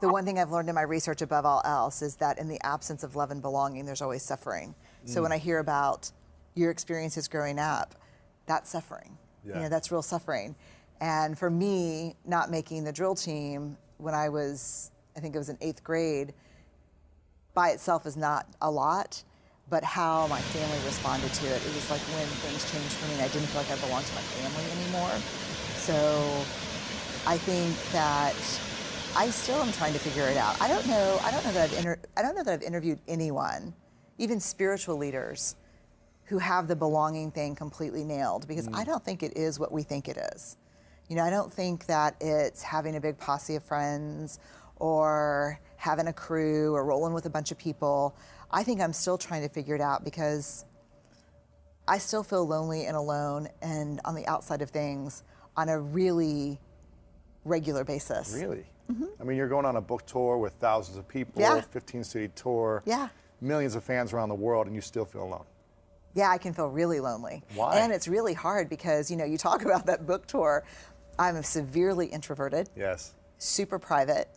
The one thing I've learned in my research above all else is that in the absence of love and belonging, there's always suffering. So when I hear about your experiences growing up, that's suffering. Yeah. You know, that's real suffering. And for me, not making the drill team when I was, I think it was in 8th grade, by itself is not a lot, but how my family responded to it. It was like when things changed for me and I didn't feel like I belonged to my family anymore. So I think that I still am trying to figure it out. I don't know that I've interviewed anyone, even spiritual leaders, who have the belonging thing completely nailed, because I don't think it is what we think it is. You know, I don't think that it's having a big posse of friends or having a crew or rolling with a bunch of people. I think I'm still trying to figure it out because I still feel lonely and alone and on the outside of things on a really regular basis. Really? I mean, you're going on a book tour with thousands of people, Yeah. 15-city tour, Yeah. millions of fans around the world, and you still feel alone. Yeah, I can feel really lonely. Why? And it's really hard because, you know, you talk about that book tour. I'm severely introverted, Yes. super private.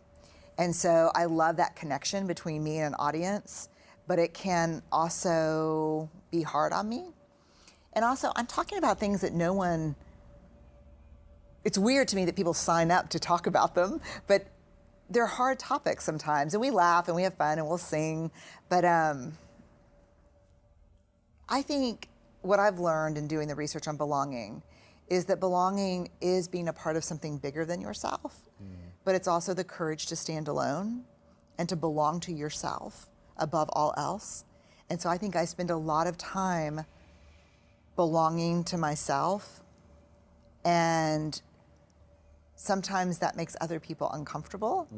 And so I love that connection between me and an audience, but it can also be hard on me. And also, I'm talking about things that no one, it's weird to me that people sign up to talk about them, but they're hard topics sometimes. And we laugh and we have fun and we'll sing. But I think what I've learned in doing the research on belonging is that belonging is being a part of something bigger than yourself, but it's also the courage to stand alone and to belong to yourself above all else. And so I think I spend a lot of time belonging to myself, and sometimes that makes other people uncomfortable.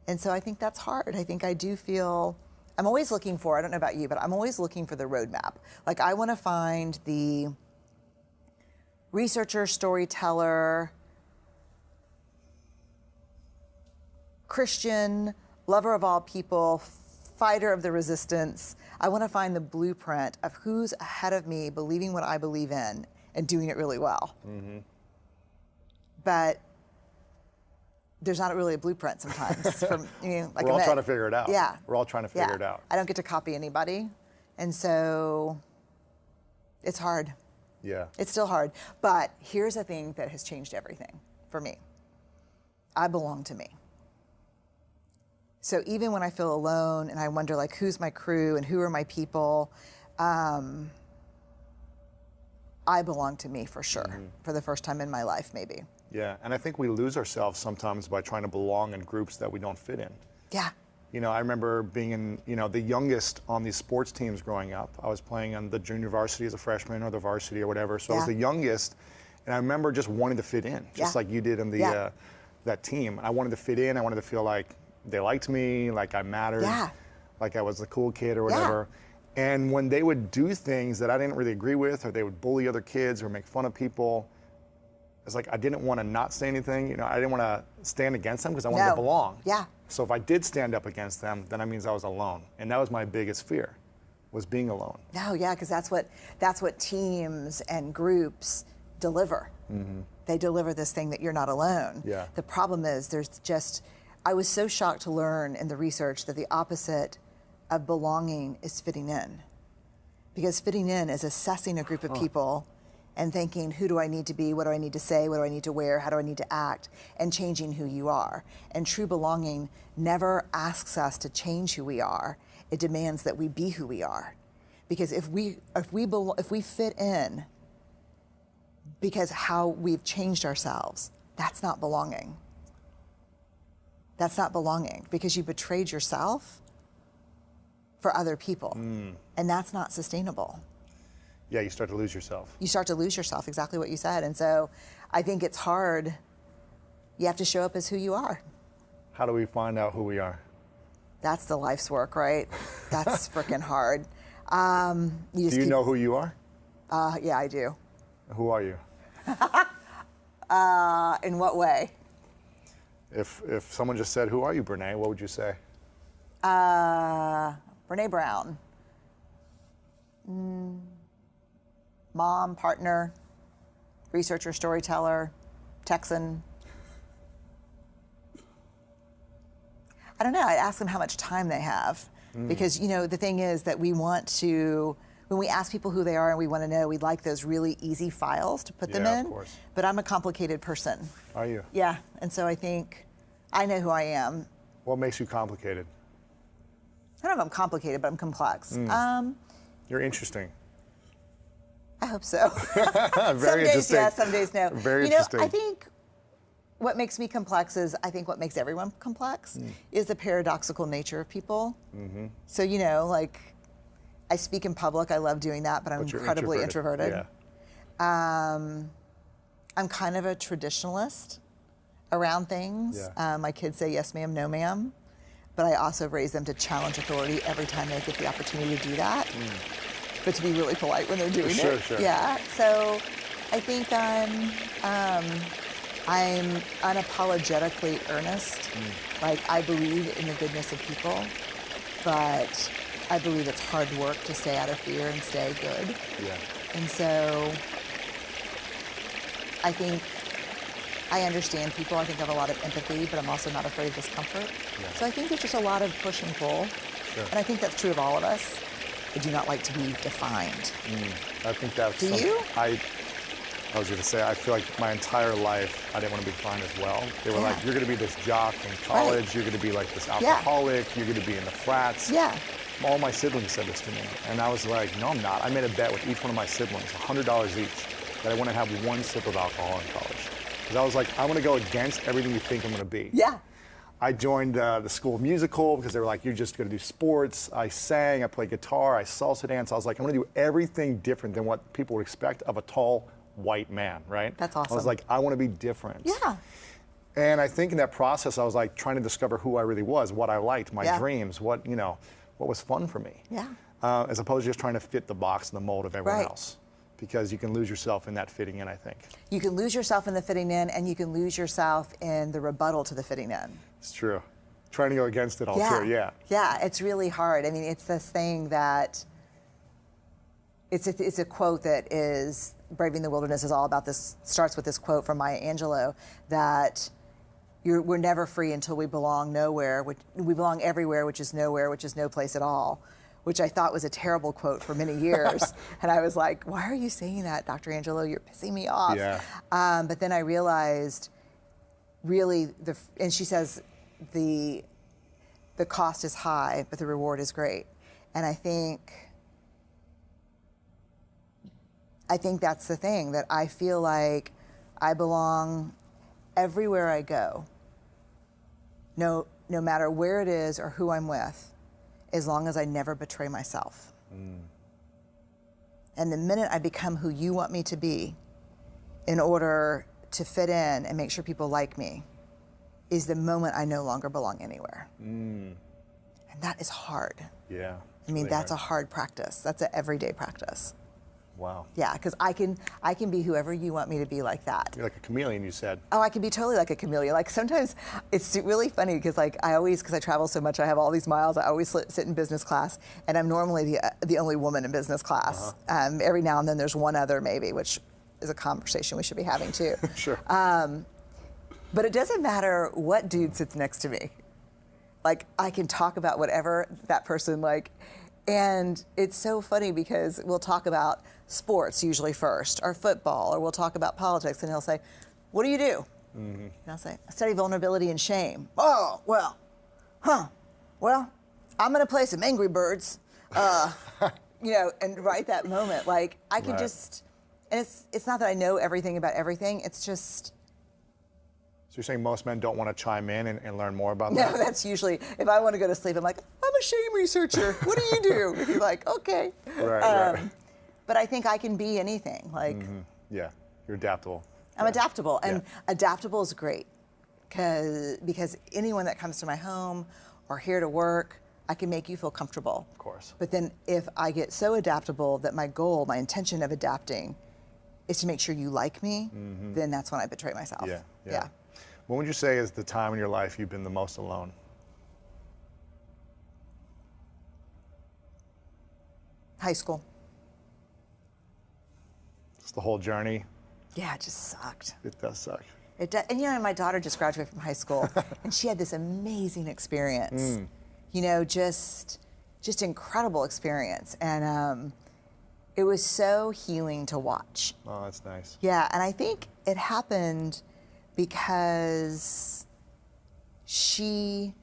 And so I think that's hard. I think I do feel, I'm always looking for, I don't know about you, but I'm always looking for the roadmap. Like I want to find the researcher, storyteller, Christian, lover of all people, fighter of the resistance. I want to find the blueprint of who's ahead of me believing what I believe in and doing it really well. But there's not really a blueprint sometimes. From, you know, like We're all Amit. trying to figure it out. Yeah. We're all trying to figure it out. I don't get to copy anybody. And so it's hard. Yeah. It's still hard. But here's a thing that has changed everything for me. I belong to me. So even when I feel alone and I wonder like who's my crew and who are my people, I belong to me for sure, for the first time in my life maybe. Yeah, and I think we lose ourselves sometimes by trying to belong in groups that we don't fit in. Yeah. You know, I remember being in, you know, the youngest on these sports teams growing up. I was playing on the junior varsity as a freshman or the varsity or whatever. So I was the youngest, and I remember just wanting to fit in, just like you did in the that team. I wanted to fit in. I wanted to feel like they liked me, like I mattered, like I was the cool kid or whatever. And when they would do things that I didn't really agree with, or they would bully other kids or make fun of people, it's like I didn't want to not say anything. You know, I didn't want to stand against them because I wanted to belong. Yeah. So if I did stand up against them, then that means I was alone. And that was my biggest fear, was being alone. No, yeah, because that's what teams and groups deliver. They deliver this thing that you're not alone. Yeah. The problem is I was so shocked to learn in the research that the opposite of belonging is fitting in. Because fitting in is assessing a group of people and thinking, who do I need to be? What do I need to say? What do I need to wear? How do I need to act? And changing who you are. And true belonging never asks us to change who we are. It demands that we be who we are. Because if we fit in because how we've changed ourselves, that's not belonging. That's not belonging, because you betrayed yourself for other people. And that's not sustainable. Yeah, you start to lose yourself. You start to lose yourself, exactly what you said. And so I think it's hard. You have to show up as who you are. How do we find out who we are? That's the life's work, right? That's freaking hard. Do you know who you are? Yeah, I do. Who are you? In what way? If someone just said, who are you, Berne, what would you say? Brene Brown. Mom, partner, researcher, storyteller, Texan. I don't know, I'd ask them how much time they have. Because, you know, the thing is that we want to, when we ask people who they are and we want to know, we like those really easy files to put them in. Of course. But I'm a complicated person. Are you? Yeah, and so I think I know who I am. What makes you complicated? I don't know if I'm complicated, but I'm complex. You're interesting. I hope so. Very some days interesting. yes, some days no. Very you know, interesting. I think what makes me complex is, I think what makes everyone complex is the paradoxical nature of people. So, you know, like, I speak in public, I love doing that, but I'm incredibly introverted. Yeah. I'm kind of a traditionalist around things. Yeah. My kids say yes ma'am, no ma'am, but I also raise them to challenge authority every time they get the opportunity to do that, but to be really polite when they're doing it. Sure. Yeah, so I think I'm unapologetically earnest. Like, I believe in the goodness of people, but I believe it's hard work to stay out of fear and stay good. Yeah. And so I think I understand people. I think I have a lot of empathy, but I'm also not afraid of discomfort. Yeah. So I think there's just a lot of push and pull. Sure. And I think that's true of all of us. I do not like to be defined. I think that's. Do you? I was going to say, I feel like my entire life, I didn't want to be defined as well. They were like, you're going to be this jock in college, Right. you're going to be like this alcoholic, you're going to be in the flats. Yeah. All my siblings said this to me. And I was like, no, I'm not. I made a bet with each one of my siblings, $100 each, that I wouldn't have one sip of alcohol in college. Because I was like, I want to go against everything you think I'm going to be. Yeah. I joined the school of musical because they were like, you're just going to do sports. I sang, I played guitar, I salsa dance. I was like, I'm going to do everything different than what people would expect of a tall, white man, right? That's awesome. I was like, I want to be different. Yeah. And I think in that process, I was like trying to discover who I really was, what I liked, my Yeah. dreams, what was fun for me. Yeah. As opposed to just trying to fit the box and the mold of everyone Right. else. Because you can lose yourself in that fitting in, I think. You can lose yourself in the fitting in, and you can lose yourself in the rebuttal to the fitting in. It's true. Trying to go against it all too, yeah. Yeah, it's really hard. I mean, it's this thing that, it's a quote that is, Braving the Wilderness is all about this, starts with this quote from Maya Angelou, that we're never free until we belong nowhere, we belong everywhere, which is nowhere, which is no place at all, which I thought was a terrible quote for many years. And I was like, why are you saying that, Dr. Angelou? You're pissing me off. Yeah. But then I realized, really, and she says, the cost is high, but the reward is great. And I think that's the thing, that I feel like I belong everywhere I go, no matter where it is or who I'm with, as long as I never betray myself. And the minute I become who you want me to be in order to fit in and make sure people like me, is the moment I no longer belong anywhere. And that is hard. Yeah. I mean, that's a hard practice. That's an everyday practice. Wow. Yeah, because I can be whoever you want me to be, like that. You're like a chameleon, you said. Oh, I can be totally like a chameleon. Like, sometimes it's really funny because, like, because I travel so much, I have all these miles, I always sit in business class, and I'm normally the only woman in business class. Every now and then there's one other maybe, which is a conversation we should be having too. Sure. But it doesn't matter what dude sits next to me. Like, I can talk about whatever that person, like, and it's so funny because we'll talk about sports usually first, or football, or we'll talk about politics, and he'll say, what do you do? And I'll say, I study vulnerability and shame. Oh, well, I'm gonna play some Angry Birds, and right that moment, like, I could just, and it's not that I know everything about everything, it's just. So you're saying most men don't want to chime in and learn more about that? No, that's usually, if I want to go to sleep, I'm like, I'm a shame researcher. What do you do? And you're like, okay. Right. But I think I can be anything. Like, Yeah, you're adaptable. I'm adaptable, and Yeah. adaptable is great because anyone that comes to my home or here to work, I can make you feel comfortable. Of course. But then if I get so adaptable that my goal, my intention of adapting is to make sure you like me, then that's when I betray myself. Yeah. What would you say is the time in your life you've been the most alone? High school. It's the whole journey. Yeah, it just sucked. It does suck. It does. And my daughter just graduated from high school, and she had this amazing experience. Just incredible experience, and it was so healing to watch. Oh, that's nice. Yeah, and I think it happened because she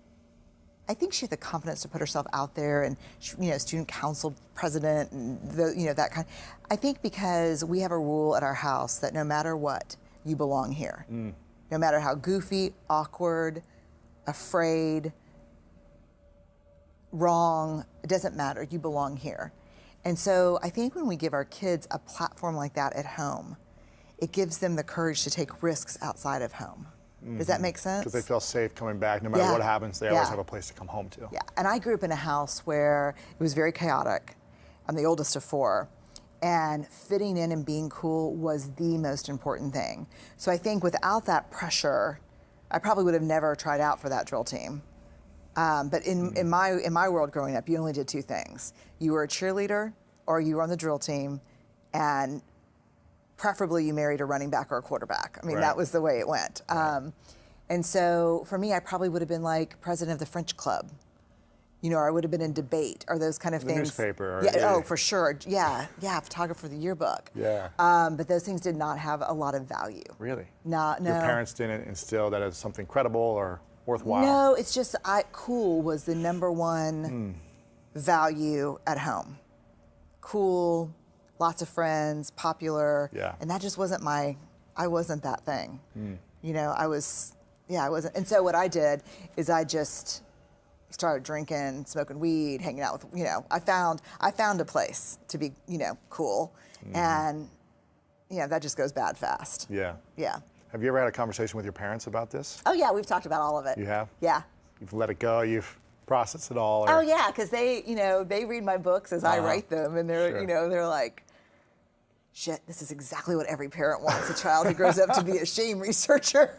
had the confidence to put herself out there, and student council president, and that kind. I think because we have a rule at our house that no matter what, you belong here. No matter how goofy, awkward, afraid, wrong, it doesn't matter. You belong here. And so I think when we give our kids a platform like that at home, it gives them the courage to take risks outside of home. Does that make sense? Because they feel safe coming back. No matter what happens, they always have a place to come home to. Yeah, and I grew up in a house where it was very chaotic. I'm the oldest of 4. And fitting in and being cool was the most important thing. So I think without that pressure, I probably would have never tried out for that drill team. But in my world growing up, you only did 2 things. You were a cheerleader or you were on the drill team, and preferably you married a running back or a quarterback. I mean, that was the way it went. And so for me, I probably would have been like president of the French club, or I would have been in debate or those kind of things. Newspaper. Oh, for sure. Yeah, photographer for the yearbook. Yeah. But those things did not have a lot of value. Really? No. Your parents didn't instill that as something credible or worthwhile? No, it's just cool was the number one value at home. Cool, lots of friends, popular. Yeah. And that just wasn't I wasn't that thing. I wasn't. And so what I did is I just started drinking, smoking weed, hanging out with, I found a place to be, cool. And, that just goes bad fast. Yeah. Yeah. Have you ever had a conversation with your parents about this? Oh, yeah, we've talked about all of it. You have? Yeah. You've let it go, you've processed it all? Oh, yeah, because they read my books as I write them, and they're, they're like, shit, this is exactly what every parent wants, a child who grows up to be a shame researcher.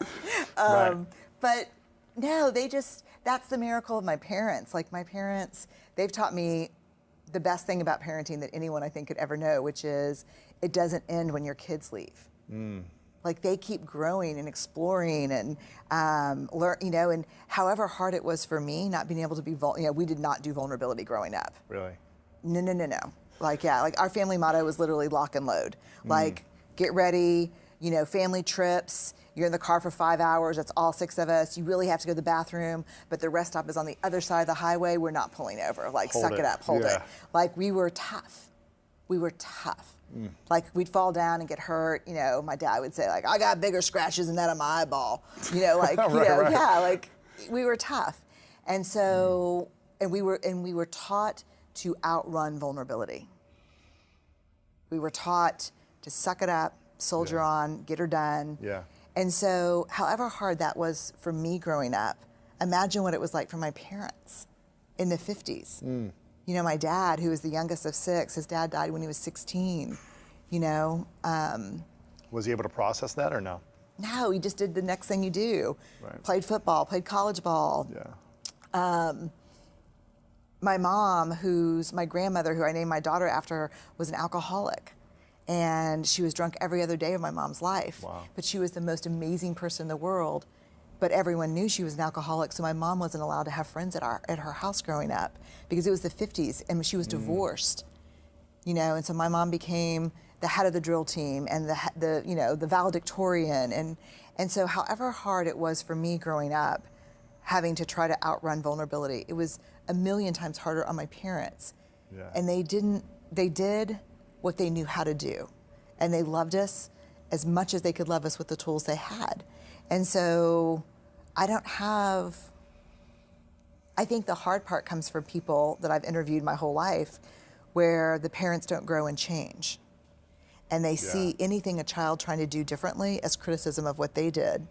But no, that's the miracle of my parents. Like my parents, they've taught me the best thing about parenting that anyone I think could ever know, which is it doesn't end when your kids leave. Like they keep growing and exploring and learn, and however hard it was for me not being able to be we did not do vulnerability growing up. Really? No. Like our family motto was literally lock and load. Like get ready, family trips. You're in the car for 5 hours. That's all 6 of us. You really have to go to the bathroom, but the rest stop is on the other side of the highway. We're not pulling over. Like suck it up, hold it. Like we were tough. Like we'd fall down and get hurt. My dad would say like, I got bigger scratches than that on my eyeball. Like we were tough. And so, and we were taught to outrun vulnerability. We were taught to suck it up, soldier on, get her done. Yeah. And so, however hard that was for me growing up, imagine what it was like for my parents in the 50s. My dad, who was the youngest of 6, his dad died when he was 16, Was he able to process that or no? No, he just did the next thing you do. Right. Played football, played college ball. Yeah. My mom, who's my grandmother, who I named my daughter after, was an alcoholic. And she was drunk every other day of my mom's life. Wow. But she was the most amazing person in the world. But everyone knew she was an alcoholic, so my mom wasn't allowed to have friends at her house growing up because it was the 50s and she was divorced. And so my mom became the head of the drill team and the valedictorian. And so however hard it was for me growing up, having to try to outrun vulnerability, it was a million times harder on my parents. Yeah. And they did what they knew how to do. And they loved us as much as they could love us with the tools they had. And so I think the hard part comes from people that I've interviewed my whole life where the parents don't grow and change. And they see anything a child trying to do differently as criticism of what they did,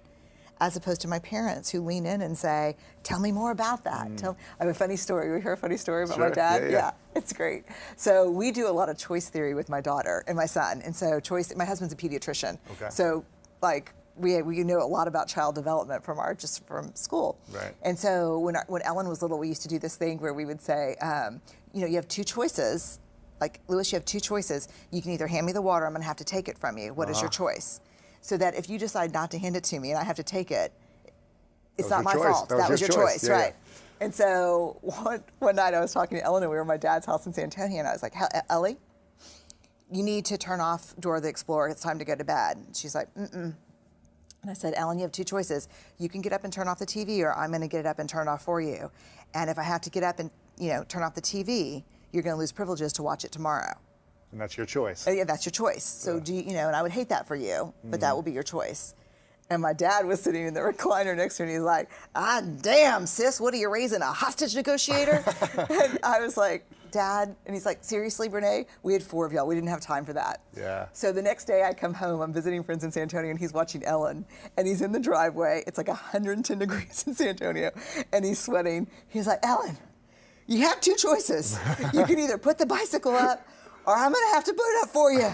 as opposed to my parents who lean in and say, tell me more about that. I have a funny story. We hear a funny story about my dad? Yeah, it's great. So we do a lot of choice theory with my daughter and my son. And so my husband's a pediatrician. Okay. So we know a lot about child development from school. Right. And so when Ellen was little, we used to do this thing where we would say, you have 2 choices. Like, Lewis, you have 2 choices. You can either hand me the water, I'm gonna have to take it from you. What is your choice? so that if you decide not to hand it to me and I have to take it, it's not my choice. fault. That was your choice, Yeah, right? yeah. And so one night I was talking to Ellen, and we were at my dad's house in San Antonio, and I was like, Ellie, you need to turn off Dora the Explorer. It's time to go to bed. And she's like, mm-mm. And I said, Ellen, you have two choices. You can get up and turn off the TV, or I'm going to get up and turn it off for you. And if I have to get up and turn off the TV, you're going to lose privileges to watch it tomorrow. And that's your choice. Yeah, that's your choice. So and I would hate that for you, but that will be your choice. And my dad was sitting in the recliner next to me, and he's like, ah, damn, sis, what are you raising, a hostage negotiator? And I was like, Dad, and he's like, seriously, Brene? We had 4 of y'all. We didn't have time for that. Yeah. So the next day I come home, I'm visiting friends in San Antonio, and he's watching Ellen, and he's in the driveway. It's like 110 degrees in San Antonio, and he's sweating. He's like, Ellen, you have two choices. You can either put the bicycle up, or I'm gonna have to put it up for you.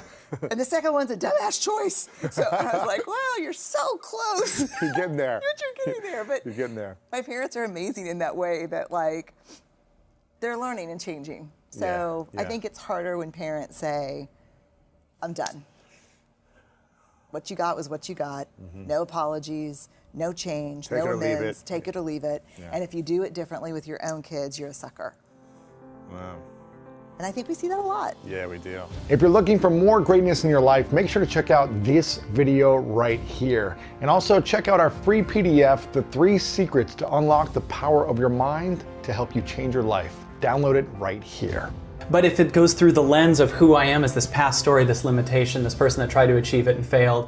And the second one's a dumbass choice. So I was like, wow, you're so close. You're getting there. You're getting there. But you're getting there. My parents are amazing in that way, that like, they're learning and changing. So Yeah. I think it's harder when parents say, I'm done. What you got was what you got. No apologies, no change, Take no it or leave amends, it. take it or leave it. Yeah. And if you do it differently with your own kids, you're a sucker. Wow. And I think we see that a lot. Yeah, we do. If you're looking for more greatness in your life, make sure to check out this video right here. And also check out our free PDF, The 3 Secrets to Unlock the Power of Your Mind to help you change your life. Download it right here. But if it goes through the lens of who I am as this past story, this limitation, this person that tried to achieve it and failed,